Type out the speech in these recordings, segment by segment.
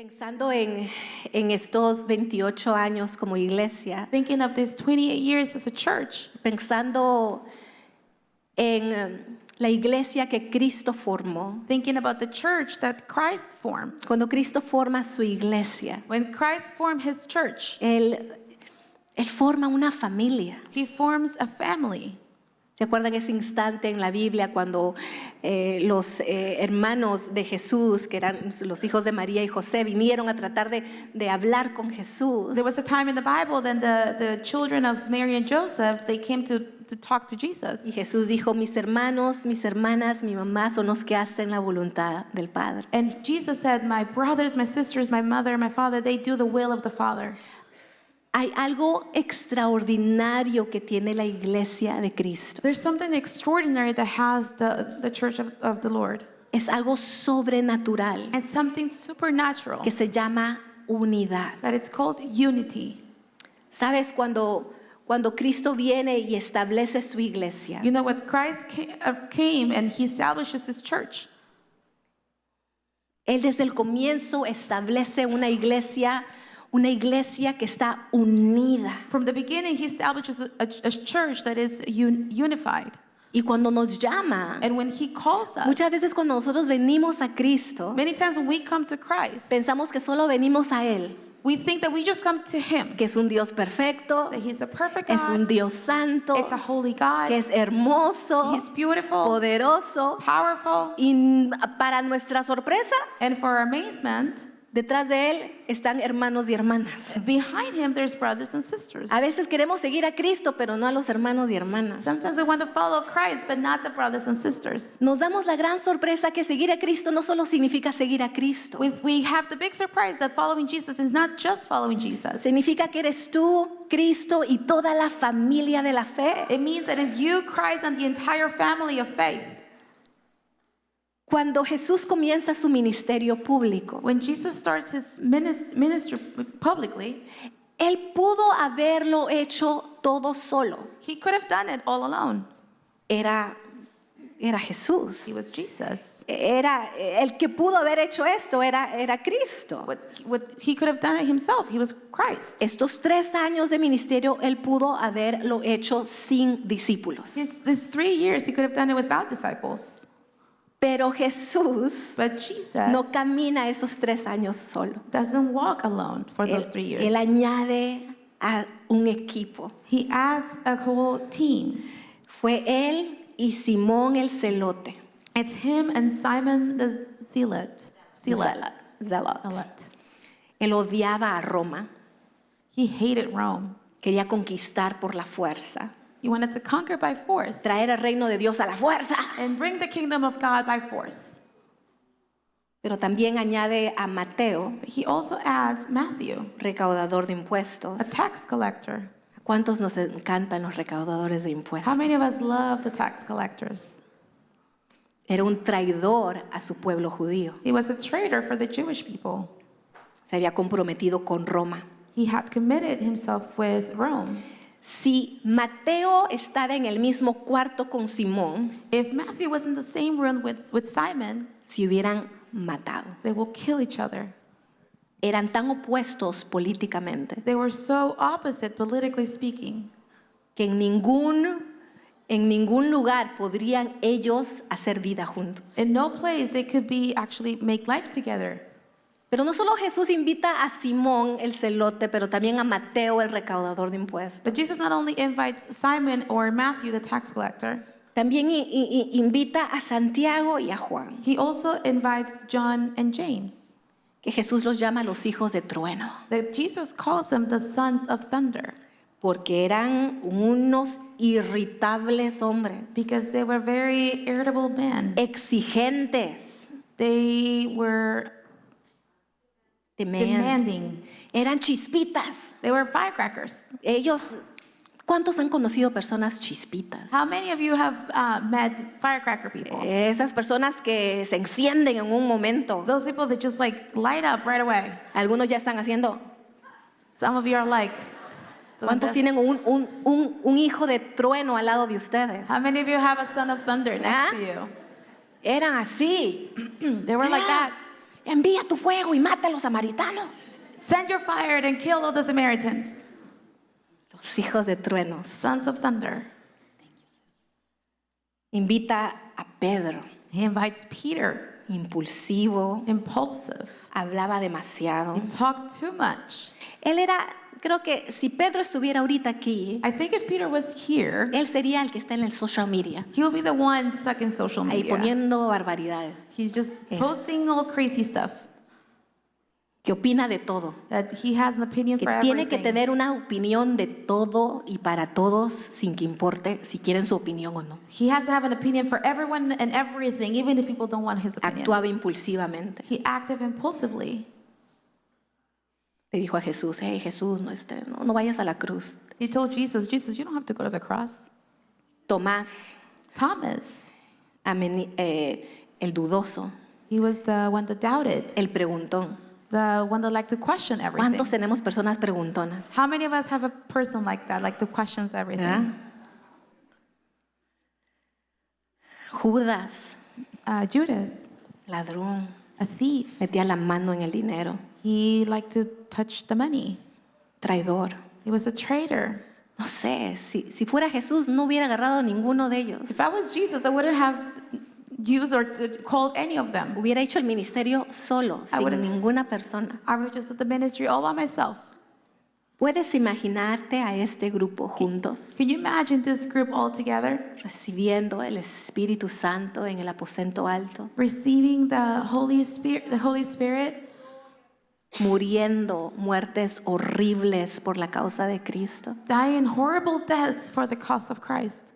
Pensando en estos 28 años como iglesia, Thinking of this 28 years as a church, pensando en la iglesia que Cristo formó. thinking about the church that Christ formed. Cuando Cristo forma su iglesia, When Christ formed his church, Él forma una familia. he forms a family. ¿Se acuerdan ese instante en la Biblia cuando los hermanos de Jesús, que eran los hijos de María y José, vinieron a tratar de hablar con Jesús? There was a time in the Bible then the children of Mary and Joseph, they came to talk to Jesus. Y Jesús dijo, mis hermanos, mis hermanas, mi mamá son los que hacen la voluntad del Padre. And Jesus said, my brothers, my sisters, my mother, my father, they do the will of the Father. Hay algo extraordinario que tiene la iglesia de Cristo. There's something extraordinary that has the church of the Lord. Es algo sobrenatural And something supernatural que se llama unidad. that it's called unity. ¿Sabes? Cuando Cristo viene y establece su iglesia, You know what? Christ came and he establishes his church. Él desde el comienzo establece una iglesia que está unida. From the beginning, he establishes a church that is unified. Y cuando nos llama, And when he calls us, muchas veces cuando nosotros venimos a Cristo, many times when we come to Christ, pensamos que solo venimos a Él, we think that we just come to him, que es un Dios perfecto, that he's a perfect es un God, Dios santo, it's a holy God, que es hermoso, he's beautiful, poderoso. powerful, Y para nuestra sorpresa, and for our amazement, detrás de Él están hermanos y hermanas. behind him there's brothers and sisters. A veces queremos seguir a Cristo, pero no a los hermanos y hermanas. Sometimes we want to follow Christ, but not the brothers and sisters. Nos damos la gran sorpresa que seguir a Cristo no solo significa seguir a Cristo. We have the big surprise that following Jesus is not just following Jesus. Significa que eres tú, Cristo y toda la familia de la fe. It means that it's you, Christ, and the entire family of faith. Cuando Jesús comienza su ministerio público, When Jesus starts his ministry publicly, Él pudo haberlo hecho todo solo. he could have done it all alone. Era Jesús. He was Jesus. Era el que pudo haber hecho esto, era Cristo. He could have done it himself. He was Christ. Estos 3 años de ministerio, Él pudo haberlo hecho sin discípulos. These 3 years, he could have done it without disciples. Pero Jesús But Jesus no camina esos 3 años solo. doesn't walk alone for those 3 years. Él añade a un equipo. He adds a whole team. Fue Él y Simón el celote. It's him and Simon the Zealot. Zealot. Él odiaba a Roma. He hated Rome. Quería conquistar por la fuerza. He wanted to conquer by force Traer el reino de Dios a la fuerza. and bring the kingdom of God by force. Pero también añade a Mateo, But he also adds Matthew, recaudador de impuestos. a tax collector. ¿A cuántos nos encantan los recaudadores de How impuestos? many of us love the tax collectors? Era un traidor a su pueblo judío. He was a traitor for the Jewish people. Se había comprometido con Roma. He had committed himself with Rome. Si Mateo estaba en el mismo cuarto con Simón, If Matthew was in the same room with Simon, se hubieran matado. they will kill each other. Eran tan opuestos políticamente They were so opposite, politically speaking, que en ningún lugar podrían ellos hacer vida juntos. in no place they could actually make life together. Pero no solo Jesús invita a Simón el celote, pero también a Mateo el recaudador de impuestos. But Jesus not only invites Simon or Matthew, the tax collector, También invita a Santiago y a Juan, he also invites John and James. que Jesús los llama los hijos de trueno, That Jesus calls them the sons of thunder porque eran unos irritables hombres, because they were very irritable men. exigentes, They were demanding. Eran chispitas. They were firecrackers. ¿Cuántos han conocido personas chispitas? How many of you have met firecracker people? Esas personas que se encienden en un momento. Those people that just like light up right away. Algunos ya están haciendo. Some of you are like, ¿Cuántos tienen un hijo de trueno al lado de ustedes? how many of you have a son of thunder next to you? Eran así. They were like that. envía tu fuego y mata a los samaritanos. Send your fire and kill all the Samaritans, Los hijos de truenos. sons of thunder. Invita a Pedro, He invites Peter, impulsivo, impulsive. hablaba demasiado. He talked too much. Él era, creo que si Pedro estuviera ahorita aquí, I think if Peter was here, él sería el que está en el social media, he will be the one stuck in social ahí media. poniendo barbaridades, He's just Yes. posting all crazy stuff. que opina de todo, That he has an opinion que for tiene que everything. tener una opinión de todo y para todos, sin que importe si quieren su opinión o no. He has to have an opinion for everyone and everything, even if people don't want his opinion. Actuaba impulsivamente. He acted impulsively. Le dijo a Jesús, hey Jesús, no vayas a la cruz. He told Jesus, Jesus, you don't have to go to the cross. Tomás, Thomas, el dudoso, he was the one that doubted, el preguntón. the one that liked to question everything. ¿Cuántos tenemos personas preguntonas? How many of us have a person like that, like to question everything? ¿Verdad? Judas, Judas, ladrón, a thief. metía la mano en el dinero, He liked to touch the money. traidor. He was a traitor. No sé, si fuera Jesús no hubiera agarrado a ninguno de ellos. If I was Jesus, I wouldn't have used or called any of them. Hubiera hecho el ministerio solo, sin would've- ninguna persona. I would have just did the ministry all by myself. ¿Puedes imaginarte a este grupo juntos, Can you imagine this group all together, recibiendo el Espíritu Santo en el aposento alto, receiving the Holy Spirit, muriendo muertes horribles por la causa de Cristo? dying horrible deaths for the cause of Christ?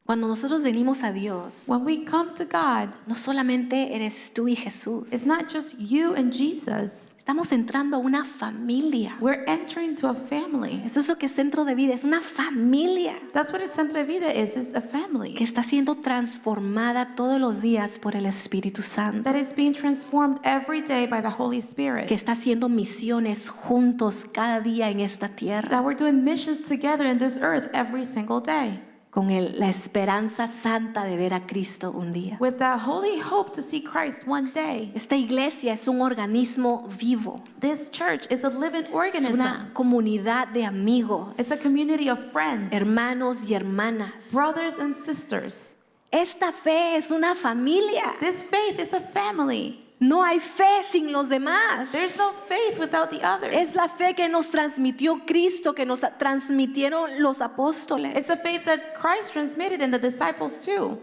Cuando nosotros venimos a Dios, When we come to God, no solamente eres tú y Jesús, it's not just you and Jesus. estamos entrando a una familia. We're entering to a family. Eso es lo que es Centro de Vida, es una familia That's what a Centro de Vida is. It's a family que está siendo transformada todos los días por el Espíritu Santo, that is being transformed every day by the Holy Spirit. que está haciendo misiones juntos cada día en esta tierra, That we're doing missions together in this earth every single day, con la esperanza santa de ver a Cristo un día. with that holy hope to see Christ one day. Esta iglesia es un organismo vivo, This church is a living es organism. una comunidad de amigos, It's a community of friends, hermanos y hermanas. brothers and sisters. Esta fe es una familia. This faith is a family. No hay fe sin los demás. There's no faith without the others. Es la fe que nos transmitió Cristo, que nos transmitieron los apóstoles. It's a faith that Christ transmitted and the disciples too,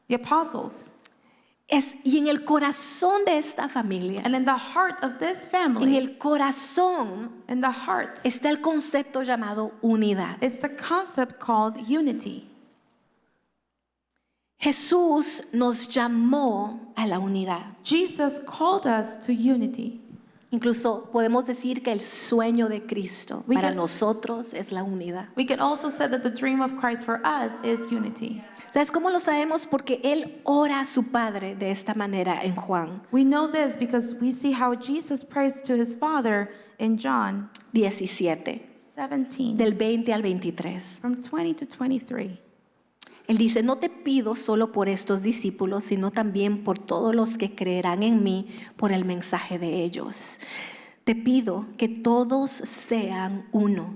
the apostles. Y en el corazón de esta familia, And in the heart of this en family, el corazón in the heart, está el concepto llamado unidad. it's the concept called unity. Jesús nos llamó a la unidad. Jesus called us to unity. Incluso podemos decir que el sueño de Cristo We para can- nosotros es la unidad. We can also say that the dream of Christ for us is unity. ¿Sabes cómo lo sabemos? Porque Él ora a su Padre de esta manera en Juan We know this because we see how Jesus prays to his Father in John 17, 17, del 20 al 23. from 20 to 23. Él dice, no te pido solo por estos discípulos, sino también por todos los que creerán en mí por el mensaje de ellos. Te pido que todos sean uno,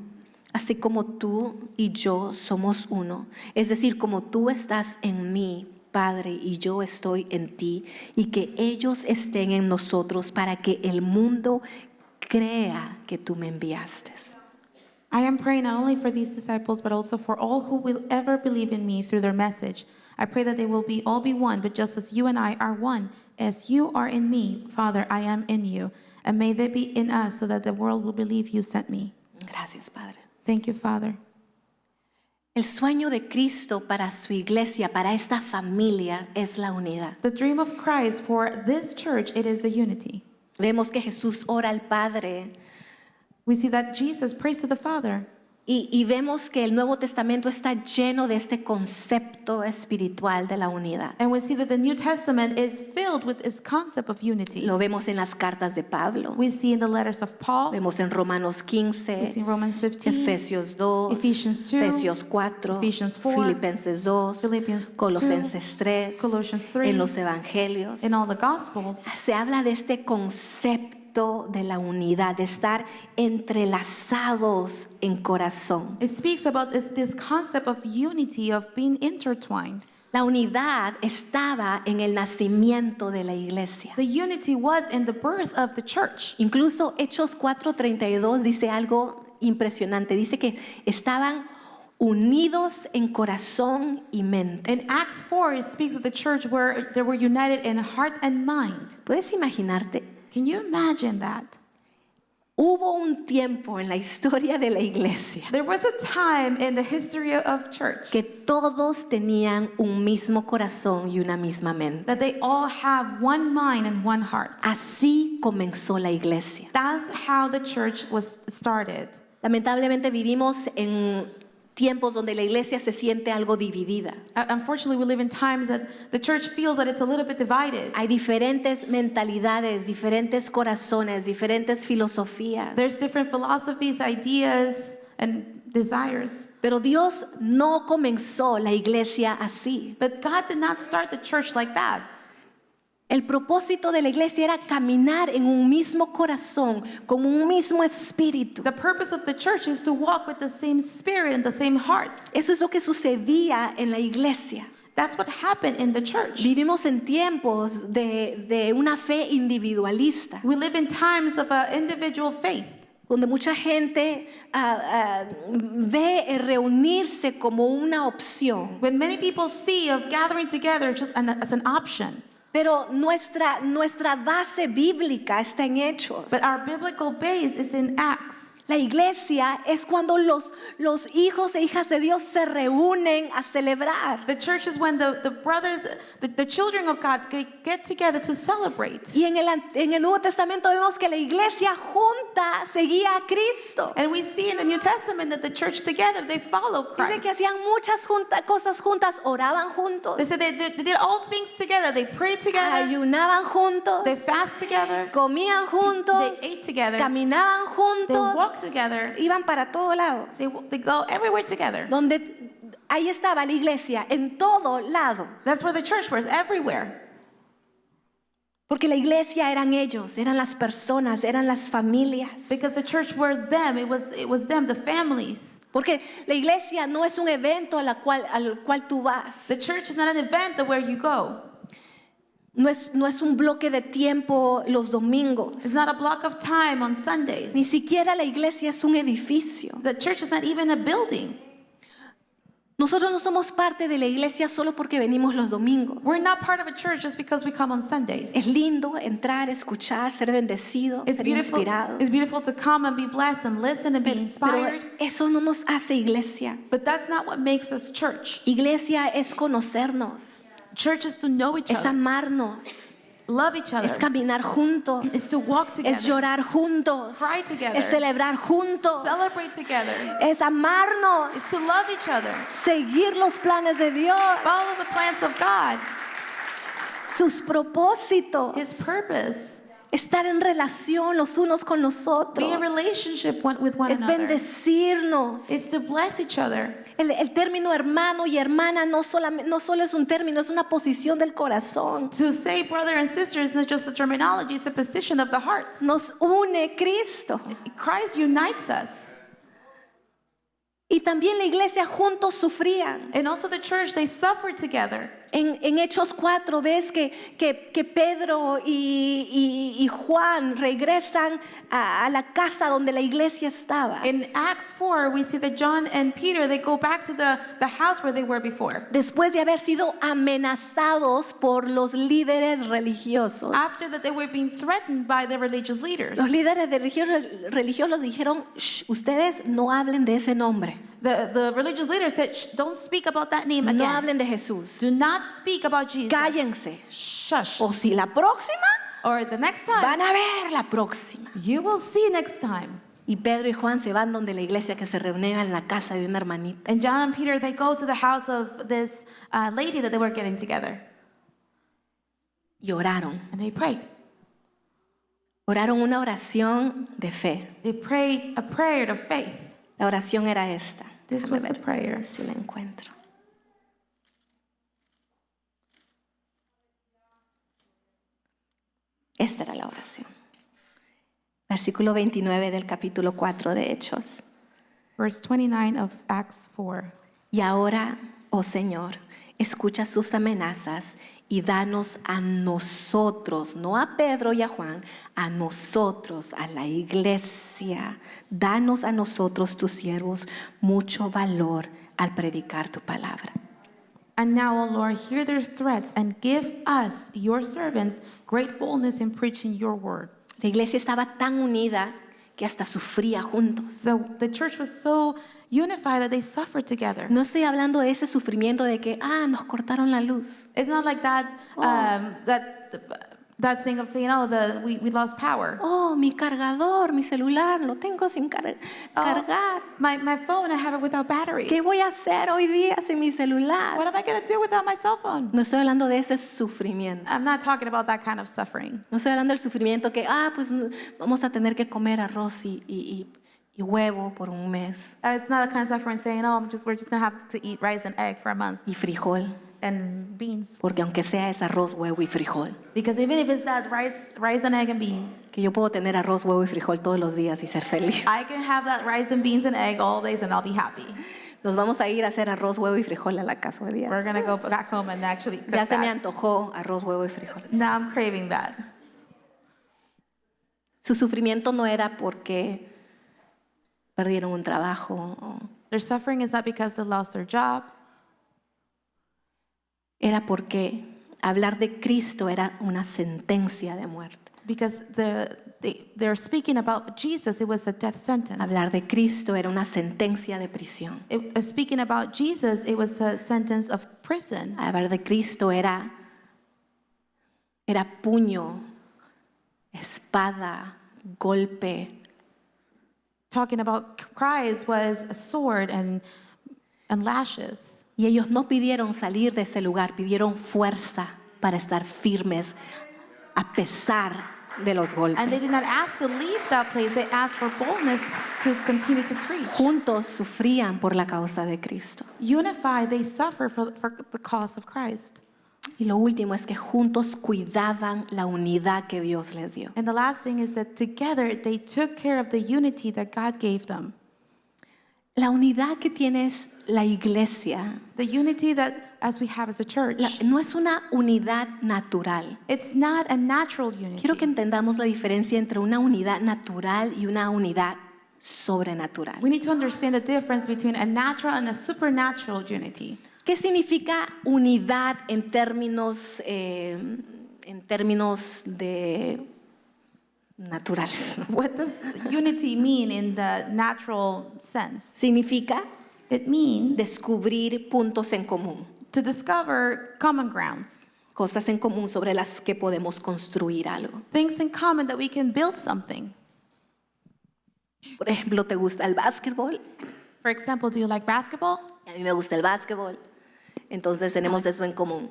así como tú y yo somos uno. Es decir, como tú estás en mí, Padre, y yo estoy en ti, y que ellos estén en nosotros para que el mundo crea que tú me enviaste. I am praying not only for these disciples, but also for all who will ever believe in me through their message. I pray that they will all be one, but just as you and I are one, as you are in me, Father, I am in you. And may they be in us so that the world will believe you sent me. Gracias, Padre. Thank you, Father. El sueño de Cristo para su iglesia, para esta familia, es la unidad. The dream of Christ for this church, it is the unity. Vemos que Jesús ora al Padre We see that Jesus prays to the Father, Y vemos que el Nuevo Testamento está lleno de este concepto espiritual de la unidad. And we see that the New Testament is filled with this concept of unity. Lo vemos en las cartas de Pablo, We see in the letters of Paul, vemos en Romanos we 15, see in Romans 15, Efesios 2, Ephesians 2, Efesios 4, Ephesians 4, Filipenses 2, Philippians 2, Colosenses 3, Colossians 3, en los evangelios. in all the Gospels. Se habla de este concepto de la unidad, de estar entrelazados en corazón. It speaks about this concept of unity, of being intertwined. La unidad estaba en el nacimiento de la iglesia. The unity was in the birth of the church. Incluso Hechos 4:32 dice algo impresionante. Dice que estaban unidos en corazón y mente. In Acts 4, it speaks of the church where they were united in heart and mind. ¿Puedes imaginarte? Can you imagine that? Hubo un tiempo en la historia de la iglesia There was a time in the history of church que todos tenían un mismo corazón y una misma mente. that they all have one mind and one heart. Así comenzó la iglesia. That's how the church was started. Lamentablemente vivimos en tiempos donde la iglesia se siente algo dividida. Unfortunately, we live in times that the church feels that it's a little bit divided. Hay diferentes mentalidades, diferentes corazones, diferentes filosofías. There's different philosophies, ideas, and desires. Pero Dios no comenzó la iglesia así. But God did not start the church like that. El propósito de la iglesia era caminar en un mismo corazón, con un mismo espíritu. The purpose of the church is to walk with the same spirit and the same heart. Eso es lo que sucedía en la iglesia. That's what happened in the church. Vivimos en tiempos de una fe individualista, We live in times of individual faith, donde mucha gente ve el reunirse como una opción. when many people see of gathering together just as an option. Pero nuestra base bíblica está en Hechos. But our biblical base is in Acts. La iglesia es cuando los hijos e hijas de Dios se reúnen a celebrar. The church is when the brothers, the children of God get together to celebrate. Y en el Nuevo Testamento vemos que la iglesia junta seguía a Cristo. And we see in the New Testament that the church together, they follow Dice Christ. que hacían muchas cosas juntas, oraban juntos, They said they did all things together. They prayed together. ayunaban juntos, They fast together. comían juntos, They ate together. caminaban They juntos, walked together. iban para todo lado. They go everywhere together. Donde ahí estaba la iglesia, en todo lado. That's where the church was, everywhere. Porque la iglesia eran ellos, eran las personas, eran las familias. Because the church were them. It was them, the families. Porque la iglesia no es un evento al cual tú vas. The church is not an event that where you go. No es un bloque de tiempo los domingos. It's not a block of time on Sundays. Ni siquiera la iglesia es un edificio. The church is not even a building. Nosotros no somos parte de la iglesia solo porque venimos los domingos. We're not part of a church just because we come on Sundays. Es lindo entrar, escuchar, ser bendecido, It's ser beautiful. inspirado. It's beautiful to come and be blessed and listen and be Pero inspired. eso no nos hace iglesia. But that's not what makes us church. Iglesia es conocernos, Church is to know each es other, amarnos, love each other, es caminar juntos, is to walk together, es llorar juntos, Cry together. es celebrar juntos, celebrate together, es amarnos, is to love each other, seguir los planes de Dios, follow the plans of God, sus propósitos, His purpose, estar en relación los unos con los otros, be in relationship with one es another. bendecirnos. It's to bless each other. El término hermano y hermana no solo es un término, es una posición del corazón. To say brother and sister is not just a terminology, it's a position of the heart. Nos une Cristo. Christ unites us. Y también la iglesia juntos sufrían. And also the church, they suffered together. En Hechos 4 ves que Pedro y Juan regresan a la casa donde la iglesia estaba. In Acts 4, we see that John and Peter, they go back to the house where they were before. Después de haber sido amenazados por los líderes religiosos. After that, they were being threatened by the religious leaders. Los líderes religiosos dijeron, "Shh, ustedes no hablen de ese nombre. The religious leaders said, don't speak about that name No again. hablen de Jesús. Do not speak about Jesus. Cállense. Shush. O si la próxima, Or the next time, van a ver la próxima." you will see next time. Y Pedro y Juan se van donde la iglesia que se reunían en la casa de una hermanita. And John and Peter, they go to the house of this lady that they were getting together. Y oraron. And they prayed. Oraron una oración de fe. They prayed a prayer of faith. La oración era esta. This Déjame was the ver prayer. si la encuentro. Esta era la oración. Versículo 29 del capítulo 4 de Hechos. Verse 29 of Acts 4. Y ahora, oh Señor, escucha sus amenazas y danos a nosotros, no a Pedro y a Juan, a nosotros, a la iglesia. Danos a nosotros, tus siervos, mucho valor al predicar tu palabra. And now, O Lord, hear their threats and give us, your servants, great boldness in preaching your word. La iglesia estaba tan unida que hasta sufría juntos. The church was so unified that they suffered together. No estoy hablando de ese sufrimiento de que, nos cortaron la luz. It's not like that, that thing of saying, we lost power. Oh, mi cargador, mi celular, lo tengo sin cargar. My phone, I have it without battery. ¿Qué voy a hacer hoy día sin mi celular? What am I going to do without my cell phone? No estoy hablando de ese sufrimiento. I'm not talking about that kind of suffering. No estoy hablando del sufrimiento que, pues vamos a tener que comer arroz y huevo por un mes. It's not a kind of suffering saying, we're just going to have to eat rice and egg for a month. Y frijol. And beans. Porque aunque sea es arroz, huevo y frijol. Because even if it's that rice and egg and beans. Que yo puedo tener arroz, huevo y frijol todos los días y ser feliz. I can have that rice and beans and egg all days and I'll be happy. Nos vamos a ir a hacer arroz, huevo y frijol a la casa hoy día. We're going to go back home and actually cook Ya se me that. antojó arroz, huevo y frijol. Now I'm craving that. Su sufrimiento no era porque perdieron un trabajo. Their suffering is not because they lost their job. Era porque hablar de Cristo era una sentencia de muerte. Because they're speaking about Jesus, it was a death sentence. Hablar de Cristo era una sentencia de prisión. Speaking about Jesus, it was a sentence of prison. Hablar de Cristo era puño, espada, golpe. Talking about Christ was a sword and lashes. Y ellos no pidieron salir de ese lugar, pidieron fuerza para estar firmes a pesar de los golpes. And they did not ask to leave that place. They asked for boldness to continue to preach. Juntos sufrían por la causa de Cristo. Unified, they suffer for the cause of Christ. Y lo último es que juntos cuidaban la unidad que Dios les dio. And the last thing is that together they took care of the unity that God gave them. La unidad que tienes la iglesia The unity that as we have as a church, no es una unidad natural. it's not a natural unity. Quiero que entendamos la diferencia entre una unidad natural y una unidad sobrenatural. We need to understand the difference between a natural and a supernatural unity. ¿Qué significa unidad en términos de naturales? What does unity mean in the natural sense? Significa It means descubrir puntos en común, to discover common grounds, cosas en común sobre las que podemos construir algo. things in common that we can build something. Por ejemplo, ¿te gusta el básquetbol? For example, do you like basketball? A mí me gusta el básquetbol. Entonces tenemos eso en común.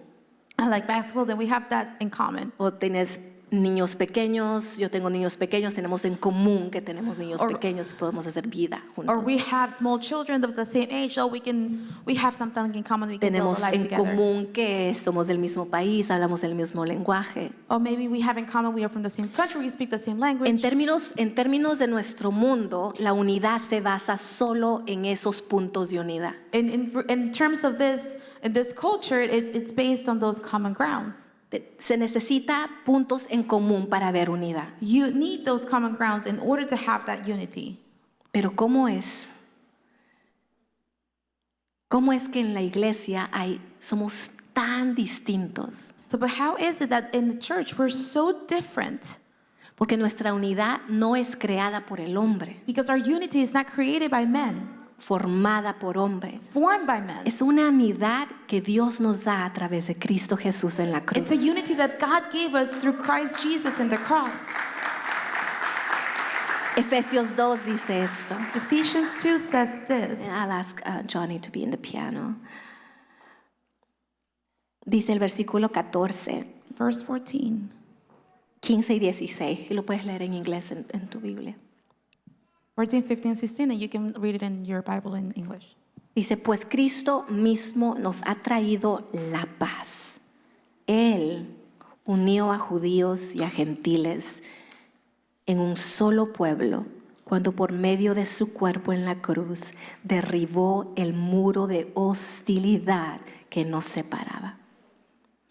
I like basketball, then we have that in common. O tienes niños pequeños, yo tengo niños pequeños, tenemos en común que tenemos niños pequeños, podemos hacer vida Or juntos. we have small children of the same age, so we have something in common, we can build Tenemos a life en together. común que somos del mismo país, hablamos el mismo lenguaje. Or maybe we have in common, we are from the same country, we speak the same language. En términos de nuestro mundo, la unidad se basa solo en esos puntos de unidad. In terms of this, in this culture, it's based on those common grounds. Se necesita puntos en común para ver unidad. You need those common grounds in order to have that unity. Pero ¿cómo es? ¿Cómo es que en la iglesia somos tan distintos? So, but how is it that in the church we're so different? Porque nuestra unidad no es creada por el hombre, Because our unity is not created by men, formada por hombres. formed by men. Es una unidad que Dios nos da a través de Cristo Jesús en la cruz. It's a unity that God gave us through Christ Jesus in the cross. Efesios 2 dice esto. Ephesians 2 says this. And I'll ask Johnny to be in the piano. Dice el versículo 14, Verse 14. 15 y 16. Y lo puedes leer en inglés en tu Biblia. 14, 15, and 16, and you can read it in your Bible in English. Dice, pues Cristo mismo nos ha traído la paz. Él unió a judíos y a gentiles en un solo pueblo, cuando por medio de su cuerpo en la cruz derribó el muro de hostilidad que nos separaba.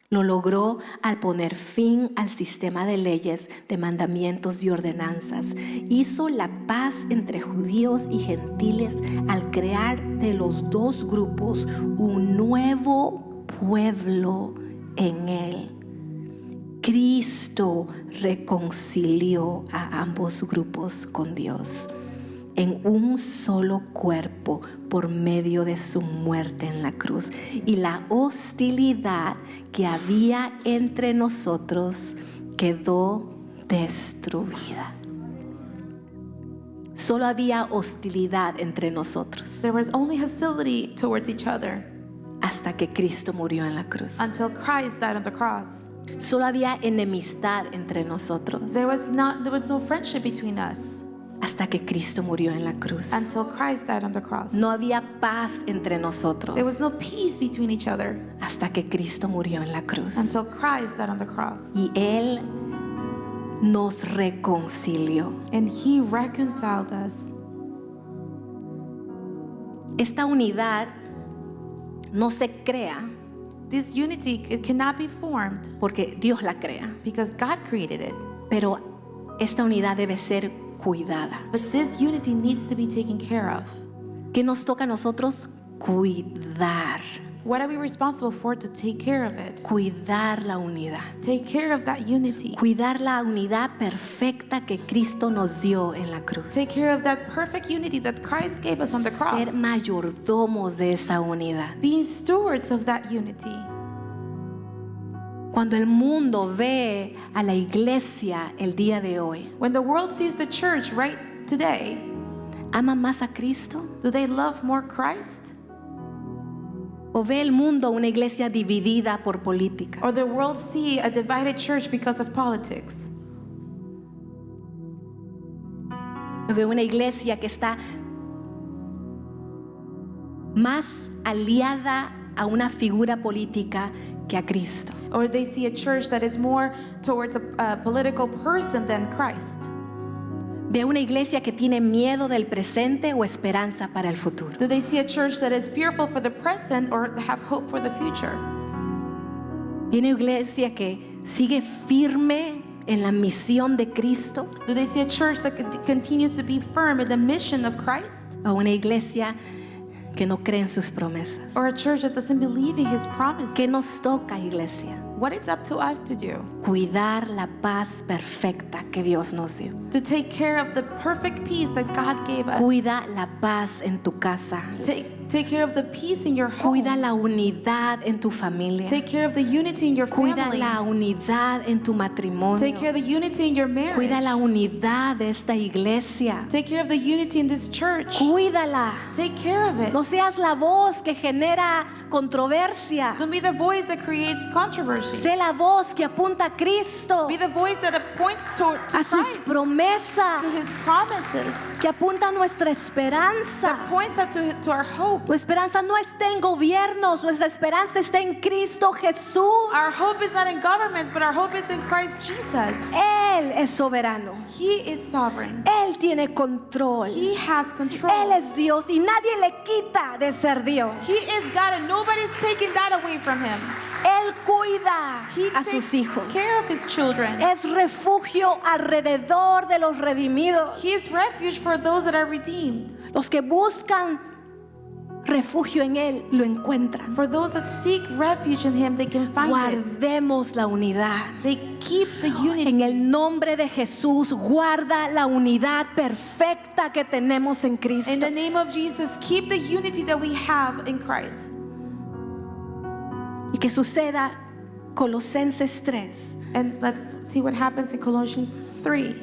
Lo logró al poner fin al sistema de leyes, de mandamientos y ordenanzas. Hizo la paz entre judíos y gentiles al crear de los dos grupos un nuevo pueblo en él. Cristo reconcilió a ambos grupos con Dios en un solo cuerpo por medio de su muerte en la cruz. Y la hostilidad que había entre nosotros quedó destruida. Solo había hostilidad entre nosotros There was only hostility towards each other hasta que Cristo murió en la cruz. until Christ died on the cross. Solo había enemistad entre nosotros There was no friendship between us hasta que Cristo murió en la cruz. until Christ died on the cross. No había paz entre nosotros There was no peace between each other hasta que Cristo murió en la cruz. until Christ died on the cross. Y Él nos reconcilió. And He reconciled us. Esta unidad no se crea This unity it cannot be formed porque Dios la crea, because God created it. pero esta unidad debe ser cuidada. But this unity needs to be taken care of. ¿Qué nos toca a nosotros? Cuidar. What are we responsible for to take care of it? Cuidar la unidad. Take care of that unity. Cuidar la unidad perfecta que Cristo nos dio en la cruz. Take care of that perfect unity that Christ gave us on the cross. Ser mayordomos de esa unidad. Being stewards of that unity. Cuando el mundo ve a la iglesia el día de hoy, When the world sees the church right today, ¿ama más a Cristo? do they love more Christ? ¿O ve el mundo una iglesia dividida por política? Or the world see a divided church because of politics? ¿O ve una iglesia que está más aliada a una figura política que a Cristo? Or they see a church that is more towards a political person than Christ? ¿Ve una iglesia que tiene miedo del presente o esperanza para el futuro? Do they see a church that is fearful for the present or have hope for the future? ¿Ve una iglesia que sigue firme en la misión de Cristo? Do they see a church that continues to be firm in the mission of Christ? ¿O una iglesia que no cree en sus promesas? Or a church that doesn't believe in His promises? ¿Qué nos toca, iglesia? What it's up to us to do? Cuidar la paz perfecta que Dios nos dio. To take care of the perfect peace that God gave us. Cuida la paz en tu casa. Take care of the peace in your home. Cuida la unidad en tu familia. Take care of the unity in your Cuida family. la unidad en tu matrimonio. Take care of the unity in your marriage. Cuida la unidad de esta iglesia. Take care of the unity in this church. Cuídala. Take care of it. No seas la voz que genera controversia. Don't be the voice that creates controversy. Sé la voz que apunta a Cristo, Be the voice that points to a sus Christ, promesas, to His promises, que apunta a nuestra esperanza. that points out to our hope. Tu esperanza no está en gobiernos, nuestra esperanza está en Cristo Jesús. Our hope is not in governments, but our hope is in Christ Jesus. Él es soberano. He is sovereign. Él tiene control. He has control. Él es Dios y nadie le quita de ser Dios. He is God and nobody's taking that away from Him. Él cuida He a sus hijos. takes care of His children. Es refugio alrededor de los redimidos. He is refuge for those that are redeemed. Los que buscan refugio en Él lo encuentran. For those that seek refuge in Him, they can find it. Guardemos la unidad. They keep the unity. En el nombre de Jesús, guarda la unidad perfecta que tenemos en In Cristo. the name of Jesus, keep the unity that we have in Christ. Y que suceda Colosenses 3, And let's see what happens in Colossians 3.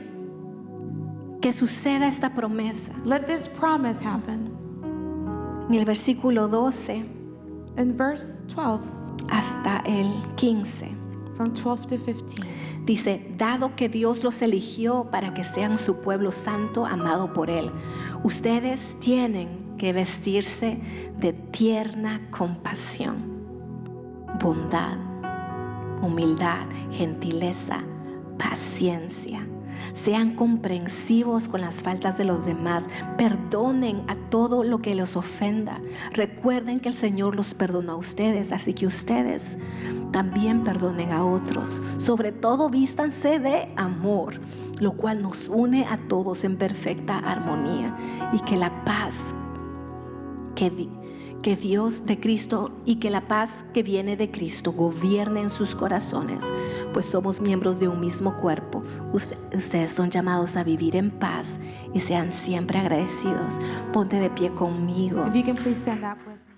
Que suceda esta promesa. Let this promise happen. En el versículo 12 In verse 12, hasta el 15. from 12 to 15. Dice, dado que Dios los eligió para que sean su pueblo santo, amado por Él, ustedes tienen que vestirse de tierna compasión, bondad, humildad, gentileza, paciencia. Sean comprensivos con las faltas de los demás. Perdonen a todo lo que los ofenda. Recuerden que el Señor los perdonó a ustedes, así que ustedes también perdonen a otros. Sobre todo vístanse de amor, lo cual nos une a todos en perfecta armonía. Y que la paz que Dios de Cristo y que la paz que viene de Cristo gobierne en sus corazones, pues somos miembros de un mismo cuerpo. Ustedes son llamados a vivir en paz y sean siempre agradecidos. Ponte de pie conmigo. If you can please stand up with me.